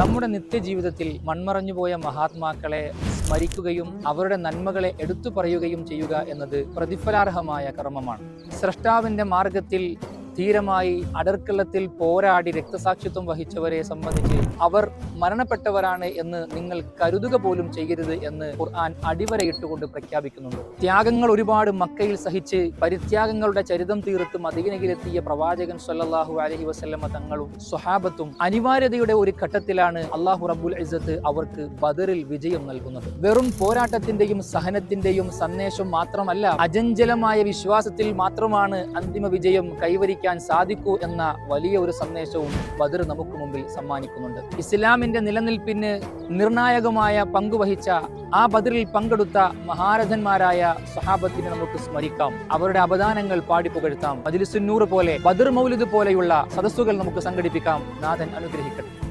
നമ്മുടെ നിത്യജീവിതത്തിൽ മൺമറഞ്ഞുപോയ മഹാത്മാക്കളെ സ്മരിക്കുകയും അവരുടെ നന്മകളെ എടുത്തു പറയുകയും ചെയ്യുക എന്നത് പ്രതിഫലാർഹമായ കർമ്മമാണ്. സ്രഷ്ടാവിന്റെ മാർഗത്തിൽ ധീരമായി അടർക്കളത്തിൽ പോരാടി രക്തസാക്ഷിത്വം വഹിച്ചവരെ സംബന്ധിച്ച് അവർ മരണപ്പെട്ടവരാണ് എന്ന് നിങ്ങൾ കരുതുക പോലും ചെയ്യരുത് എന്ന് ഖുർആൻ അടിവരയിട്ടുകൊണ്ട് പ്രഖ്യാപിക്കുന്നുണ്ട്. ത്യാഗങ്ങൾ ഒരുപാട് മക്കയിൽ സഹിച്ച് പരിത്യാഗങ്ങളുടെ ചരിതം തീർത്ത് മദീനയിലെത്തിയ പ്രവാചകൻ സ്വല്ലല്ലാഹു അലൈഹി വസല്ലമ തങ്ങളും സ്വഹാബത്തും അനിവാര്യതയുടെ ഒരു ഘട്ടത്തിലാണ് അല്ലാഹു റബ്ബുൽ ഇസ്സത്ത് അവർക്ക് ബദറിൽ വിജയം നൽകുന്നത്. വെറും പോരാട്ടത്തിന്റെയും സഹനത്തിന്റെയും സന്ദേശം മാത്രമല്ല, അചഞ്ചലമായ വിശ്വാസത്തിൽ മാത്രമാണ് അന്തിമ വിജയം കൈവരിക്കാൻ സാധിക്കൂ എന്ന വലിയ ഒരു സന്ദേശവും ബദർ നമുക്ക് മുമ്പിൽ സമ്മാനിക്കുന്നുണ്ട്. ഇസ്ലാമിന്റെ നിലനിൽപ്പിന് നിർണായകമായ പങ്കുവഹിച്ച ആ ബദറിൽ പങ്കെടുത്ത മഹാരഥന്മാരായ സ്വഹാബത്തിനെ നമുക്ക് സ്മരിക്കാം. അവരുടെ അപദാനങ്ങൾ പാടിപ്പുകഴ്ത്താം. മജ്ലിസുന്നൂർ പോലെ, ബദർ മൗലിദ് പോലെയുള്ള സദസ്സുകൾ നമുക്ക് സംഘടിപ്പിക്കാം. നാഥൻ അനുഗ്രഹിക്കട്ടെ.